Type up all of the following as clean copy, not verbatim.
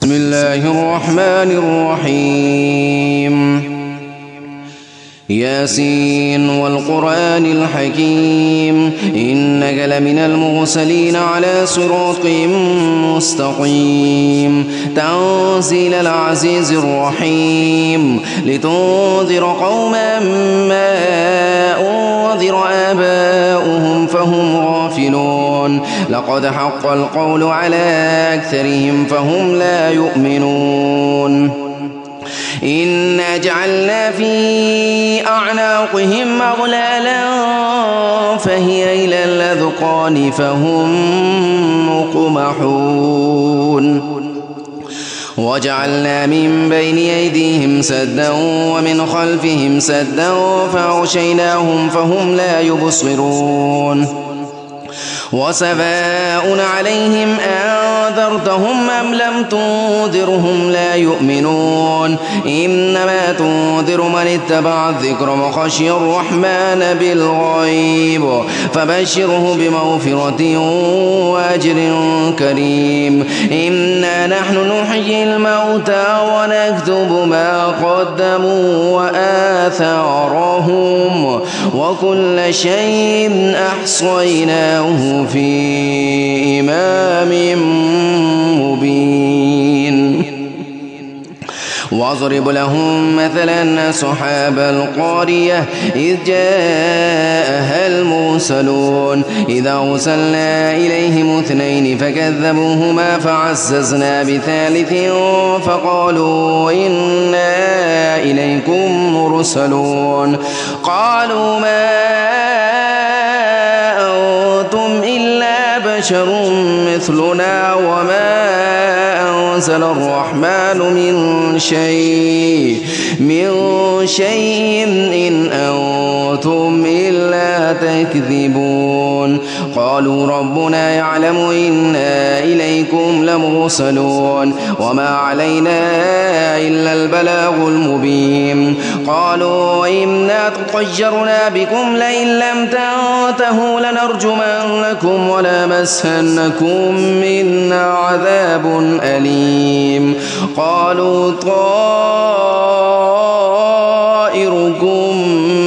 بسم الله الرحمن الرحيم ياسين والقرآن الحكيم إنك لمن المرسلين على صراط مستقيم تنزيل العزيز الرحيم لتنذر قوما ما أنذر آباؤهم فهم غافلون لقد حق القول على أكثرهم فهم لا يؤمنون إنا جعلنا في أعناقهم أغلالا فهي إلى الأذقان فهم مقمحون وجعلنا من بين أيديهم سدا ومن خلفهم سدا فأغشيناهم فهم لا يبصرون وسواء عليهم أنذرتهم أم لم تنذرهم لا يؤمنون إنما تنذر من اتبع الذكر وخشي الرحمن بالغيب فبشره بمغفرة وأجر كريم إنا نحن نحيي الموتى ونكتب ما قدموا وآثارهم وكل شيء أحصيناه في إمام مبين واضرب لهم مثلا أصحاب القرية إذ جاءها المرسلون إذا أرسلنا إليهم اثنين فكذبوهما فعززنا بثالث فقالوا إنا إليكم مرسلون قالوا ما أنتم إلا بشر مثلنا وما أنزل الرحمن من شيء إن أنتم إلا تكذبون قالوا ربنا يعلم إنا إليكم لمرسلون وما علينا إلا البلاغ المبين قالوا إنا تطيرنا بكم لئن لم تنتهوا لنرجمنكم ولمسنكم منا عذاب أليم قالوا طائركم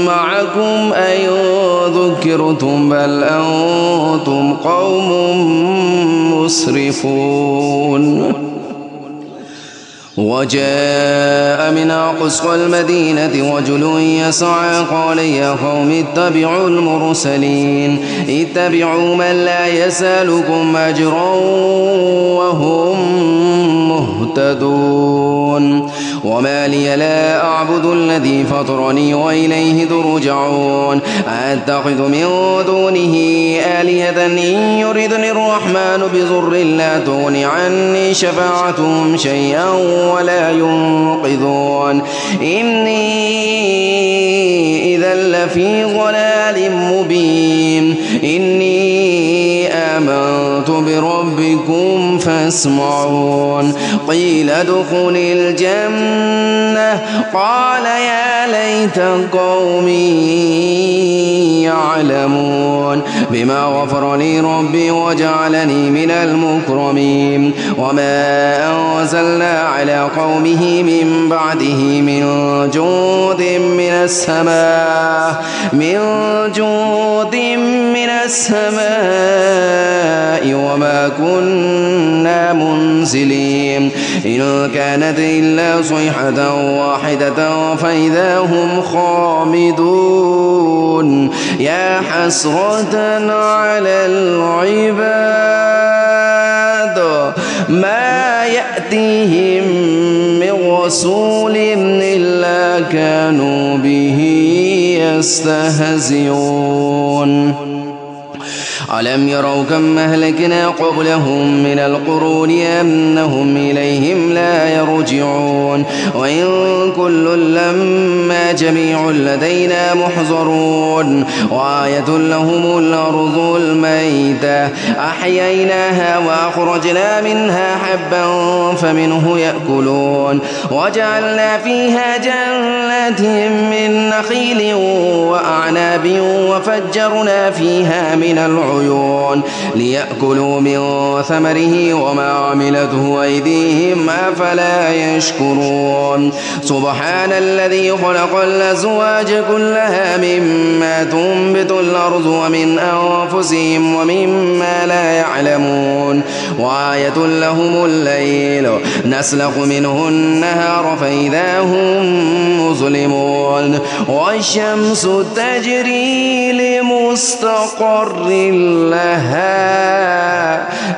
معكم أئن ذكرتم بل أنتم قوم مسرفون وجاء من أقصى المدينة رجل يسعى قال يا قوم اتبعوا المرسلين اتبعوا من لا يسألكم أجرا وهم مهتدون وما لي لا أعبد الذي فطرني وإليه ترجعون أتخذ من دونه آلهة إن يردني الرحمن بضر لا تغن عني شفاعتهم شيئا ولا ينقذون إني إذا لفي ضلال مبين إني آمنت بربكم فاسمعون قيل ادخل الجنة قال يا ليت قومي يعلمون بما غفر لي ربي وجعلني من المكرمين وما أنزلنا على قومه من بعده من جود من السماء وما كنا منزلين إن كانت إلا صيحة واحدة فإذا هم خامدون يا حسرة على العباد ما يأتيهم من رسول إلا كانوا به يستهزئون ألم يروا كم أهلكنا قبلهم من القرون أنهم إليهم لا يرجعون وإن كل لما جميع لدينا محضرون وآية لهم الأرض الميتة أحييناها وأخرجنا منها حبا فمنه يأكلون وجعلنا فيها جنات من نخيل وأعناب وفجرنا فيها من العيون ليأكلوا من ثمره وما عملته أيديهم أفلا يشكرون سبحان الذي خلق الأزواج كلها مما تنبت الأرض ومن أنفسهم ومما لا يعلمون وآية لهم الليل نسلخ منه النهار فإذا هم مظلمون والشمس تجري لمستقر لها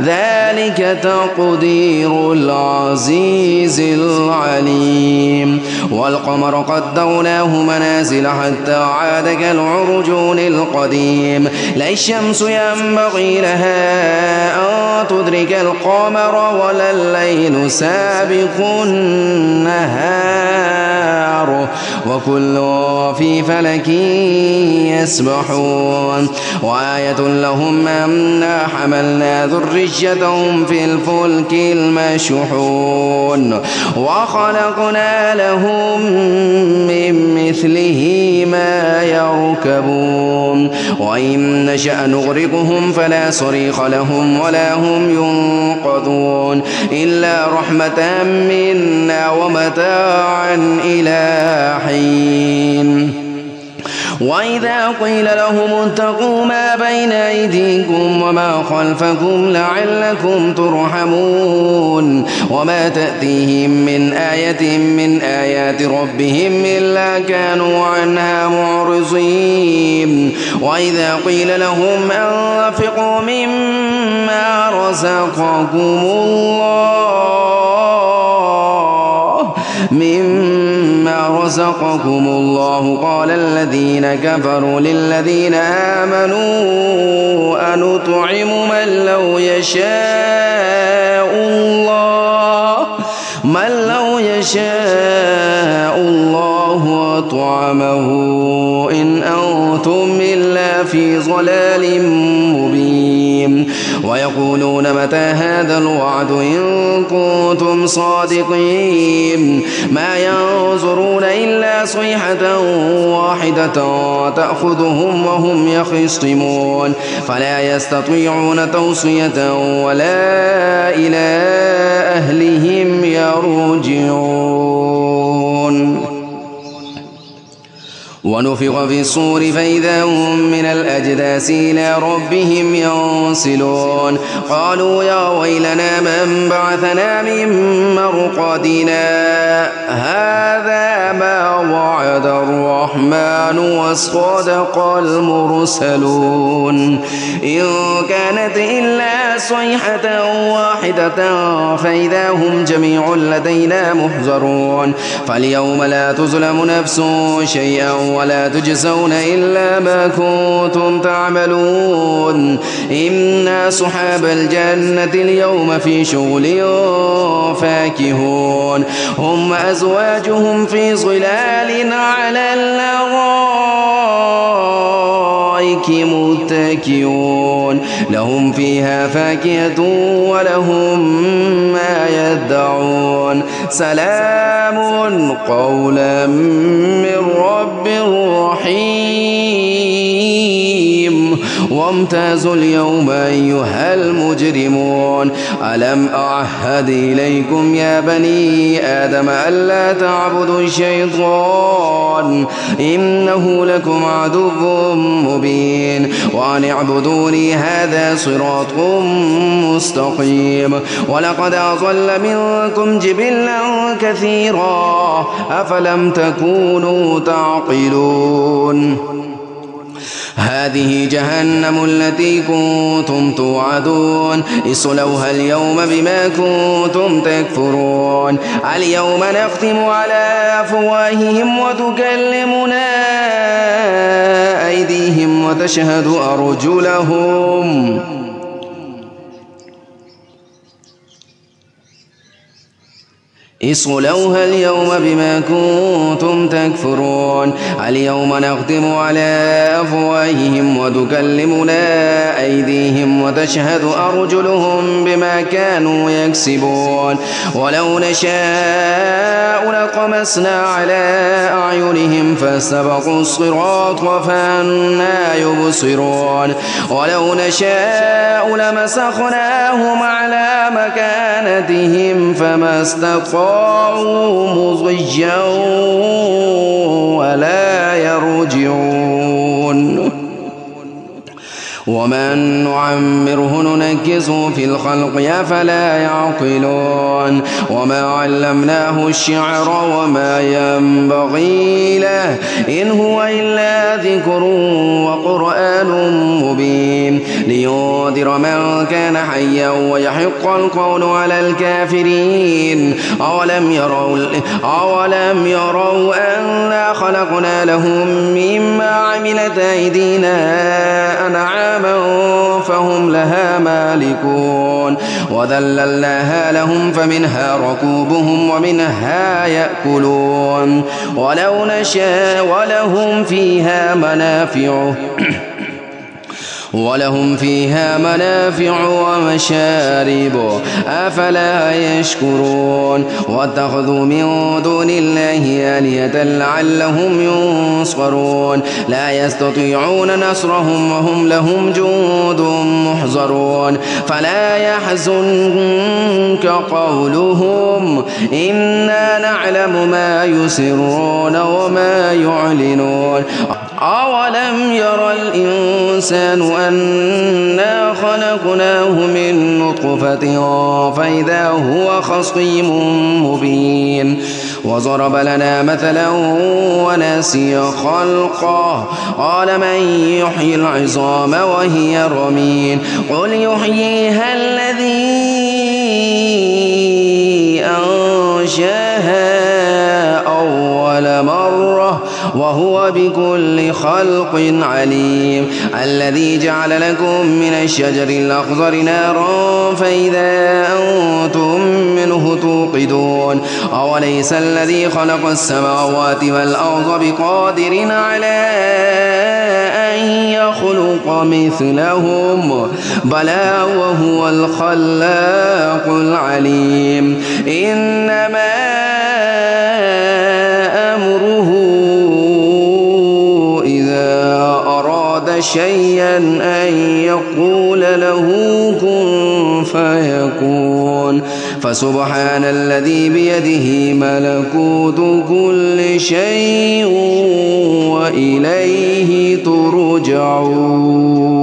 ذلك تقدير العزيز العليم والقمر قدرناه منازل حتى عاد كالعرجون القديم لا الشمس ينبغي لها أن تدرك القمر ولا الليل سابق النهار وكل في فلك يسبحون وآية لهم أنا حملنا ذريتهم في الفلك المشحون وخلقنا لهم من مثله ما يركبون وإن نشأ نغرقهم فلا صريخ لهم ولا هم ينقذون إلا رحمة منا ومتاعا إلى حين وإذا قيل لهم اتقوا ما بين أيديكم وما خلفكم لعلكم ترحمون وما تأتيهم من آية من آيات ربهم إلا كانوا عنها معرضين وإذا قيل لهم أنفقوا مما رزقكم الله قال الذين كفروا للذين آمنوا أنطعم من لو يشاء الله أطعمه إن أنتم إلا في ضلال مبين ويقولون متى هذا الوعد إن كنتم صادقين ما ينظرون إلا صيحة واحدة تأخذهم وهم يخصمون فلا يستطيعون توصية ولا إلى أهلهم يرجعون ونفخ في الصور فإذا هم من الأجداث إلى ربهم ينسلون قالوا يا ويلنا من بعثنا من مرقدنا هذا ما وعد الرحمن وصدق المرسلون إن كانت إلا صيحة واحدة فإذا هم جميع لدينا محضرون فاليوم لا تظلم نفس شيئا ولا تجزون إلا ما كنتم تعملون إن أصحاب الجنة اليوم في شغل فاكهون هم أزواجهم في ظلال على الأرائك متكئون لهم فيها فاكهة ولهم ما يدعون سلام قولا من رب رحيم وامتازوا اليوم أيها المجرمون ألم أعهد إليكم يا بني آدم ألا تعبدوا الشيطان إنه لكم عدو مبين وأن اعبدوني هذا صراط مستقيم ولقد أضل منكم جبلا كثيرا أفلم تكونوا تعقلون هذه جهنم التي كنتم توعدون اصلوها اليوم بما كنتم تكفرون اليوم نختم على أفواههم وتكلمنا أيديهم وتشهد أرجلهم اصلوها اليوم بما كنتم تكفرون اليوم نختم على أفواههم وتكلمنا أيديهم وتشهد أرجلهم بما كانوا يكسبون ولو نشاء لطمسنا على أعينهم فاستبقوا الصراط فأنى يبصرون ولو نشاء لمسخناهم على مكانتهم فما استطاعوا مضجا ولا يرجعون ومن نعمره ننكسه في الخلق أفلا يعقلون وما علمناه الشعر وما ينبغي له إن هو إلا ذكر وقرآن مبين لينذر من كان حيا ويحق القول على الكافرين أولم يروا أنا خلقنا لهم مما عملت أيدينا أنعاما فهم لها مالكون وذللناها لهم فمنها ركوبهم ومنها يأكلون ولو نشاء ولهم فيها منافع ومشارب أفلا يشكرون واتخذوا من دون الله آلهة لعلهم ينصرون لا يستطيعون نصرهم وهم لهم جند محضرون فلا يحزنك قولهم إنا نعلم ما يسرون وما يعلنون أولم ير الإنسان أنا خلقناه من نطفة فإذا هو خصيم مبين وضرب لنا مثلا ونسي خلقه قال من يحيي العظام وهي رميم قل يحييها الذي أنشاها أول مرة وهو بكل خلق عليم الذي جعل لكم من الشجر الأخضر نارا فإذا أنتم منه توقدون أوليس الذي خلق السماوات والأرض بقادر على أن يخلق مثلهم بلى وهو الخلاق العليم إنما أمره إذا أراد شيئا أن يقول له كن فيكون فسبحان الذي بيده ملكوت كل شيء وإليه ترجعون.